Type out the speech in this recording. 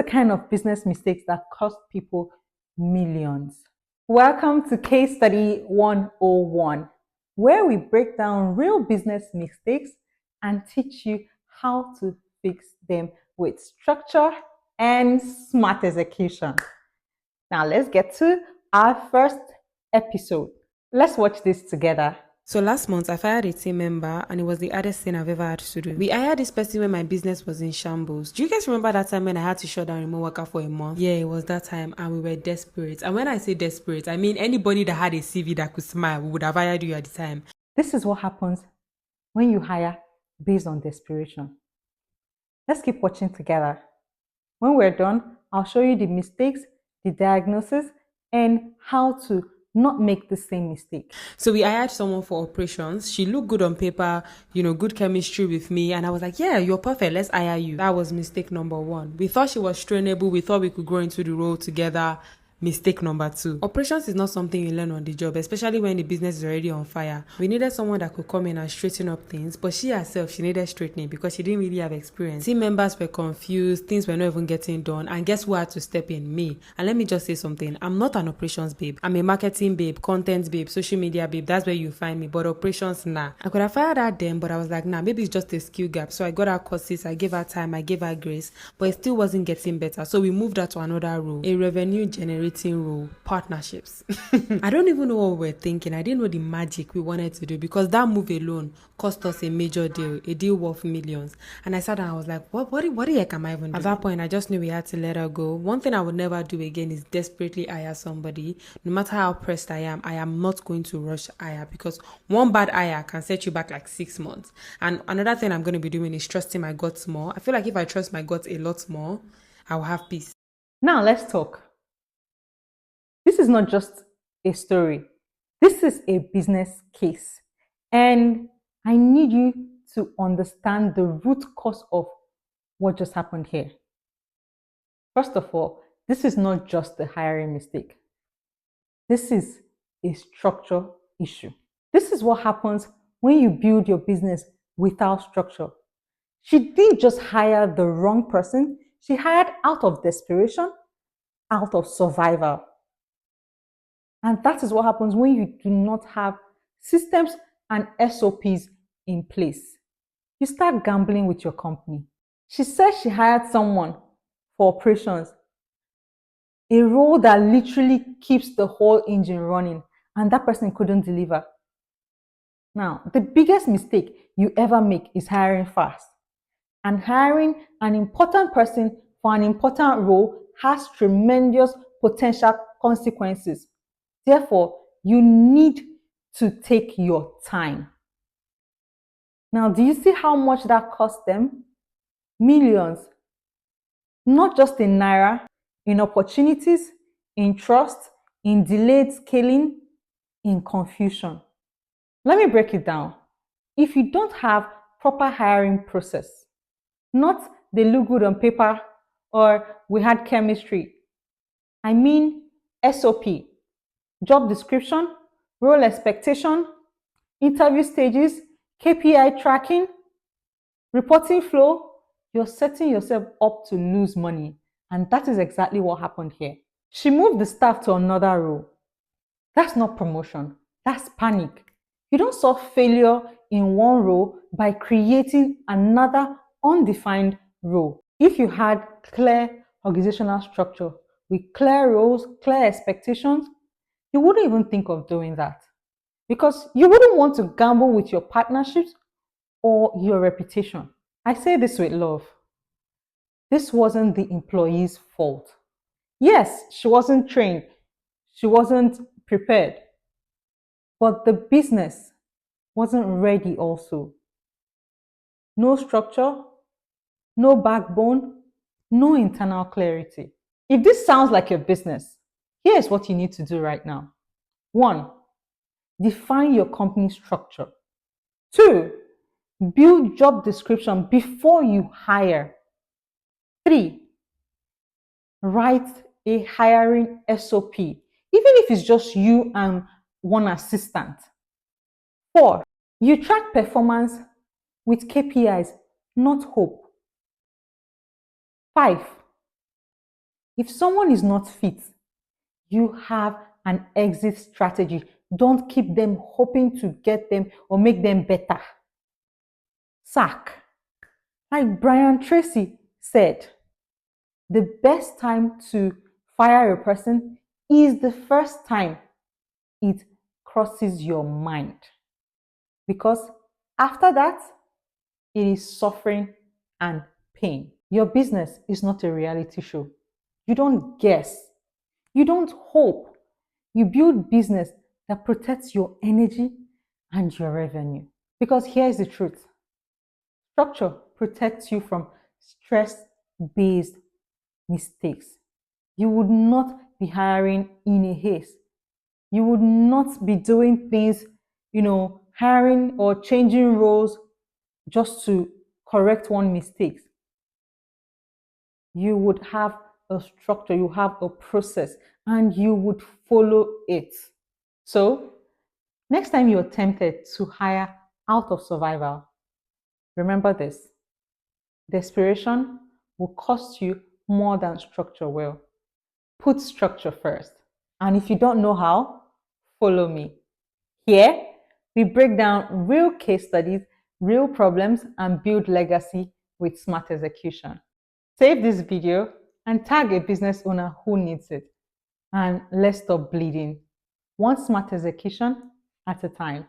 kind of business mistakes that cost people millions. Welcome to Case Study 101, where we break down real business mistakes and teach you how to fix them with structure and smart execution. Now, let's get to our first episode. Let's watch this together. So last month, I fired a team member and it was the hardest thing I've ever had to do. We hired this person when my business was in shambles. Do you guys remember that time when I had to shut down remote worker for a month? Yeah, it was that time and we were desperate. And when I say desperate, I mean anybody that had a CV that could smile would have hired you at the time. This is what happens when you hire based on desperation. Let's keep watching together. When we're done, I'll show you the mistakes, the diagnosis, and how to not make the same mistake. So we hired someone for operations. She looked good on paper, good chemistry with me. And I was like, yeah, you're perfect. Let's hire you. That was mistake number one. We thought she was trainable. We thought we could grow into the role together. Mistake number two. Operations is not something you learn on the job, especially when the business is already on fire. We needed someone that could come in and straighten up things, but she herself, she needed straightening because she didn't really have experience. Team members were confused, things were not even getting done, and guess who had to step in? Me. And let me just say something, I'm not an operations babe. I'm a marketing babe, content babe, social media babe. That's where you find me, but operations, nah. I could have fired her then, but I was like, nah, maybe it's just a skill gap. So I got her courses, I gave her time, I gave her grace, but it still wasn't getting better. So we moved her to another role, a revenue generating role, partnerships. I don't even know what we were thinking. I didn't know the magic we wanted to do because that move alone cost us a major deal, a deal worth millions. And I sat down, I was like, what the heck am I even doing? At that point, I just knew we had to let her go. One thing I would never do again is desperately hire somebody. No matter how pressed I am not going to rush hire because one bad hire can set you back like 6 months. And another thing I'm going to be doing is trusting my guts more. I feel like if I trust my guts a lot more, I will have peace. Now let's talk. This is not just a story. This is a business case. And I need you to understand the root cause of what just happened here. First of all, this is not just a hiring mistake. This is a structure issue. This is what happens when you build your business without structure. She didn't just hire the wrong person. She hired out of desperation, out of survival. And that is what happens when you do not have systems and SOPs in place. You start gambling with your company. She said she hired someone for operations, a role that literally keeps the whole engine running, and that person couldn't deliver. Now, the biggest mistake you ever make is hiring fast. And hiring an important person for an important role has tremendous potential consequences. Therefore, you need to take your time. Now, do you see how much that cost them? Millions. Not just in naira, in opportunities, in trust, in delayed scaling, in confusion. Let me break it down. If you don't have proper hiring process, not they look good on paper or we had chemistry, I mean SOP, job description, role expectation, interview stages, KPI tracking, reporting flow, you're setting yourself up to lose money. And that is exactly what happened here. She moved the staff to another role. That's not promotion, that's panic. You don't solve failure in one role by creating another undefined role. If you had clear organizational structure with clear roles, clear expectations, you wouldn't even think of doing that because you wouldn't want to gamble with your partnerships or your reputation. I say this with love. This wasn't the employee's fault. Yes, she wasn't trained, she wasn't prepared, but the business wasn't ready also. No structure, no backbone, no internal clarity. If this sounds like your business, here's what you need to do right now. 1, define your company structure. 2, build job description before you hire. 3, write a hiring SOP, even if it's just you and one assistant. 4, you track performance with KPIs, not hope. 5, If someone is not fit, you have an exit strategy. Don't keep them hoping to get them or make them better. Sack. Like Brian Tracy said, the best time to fire a person is the first time it crosses your mind. Because after that, it is suffering and pain. Your business is not a reality show. You don't guess. You don't hope. You build business that protects your energy and your revenue. Because here's the truth: structure protects you from stress based mistakes. You would not be hiring in a haste. You would not be doing things, hiring or changing roles just to correct one mistake. You would have a structure, you have a process, and you would follow it. So, next time you're tempted to hire out of survival, remember this: desperation will cost you more than structure will. Put structure first. And if you don't know how, follow me. Here, we break down real case studies, real problems, and build legacy with smart execution. Save this video and tag a business owner who needs it. And let's stop bleeding, one smart execution at a time.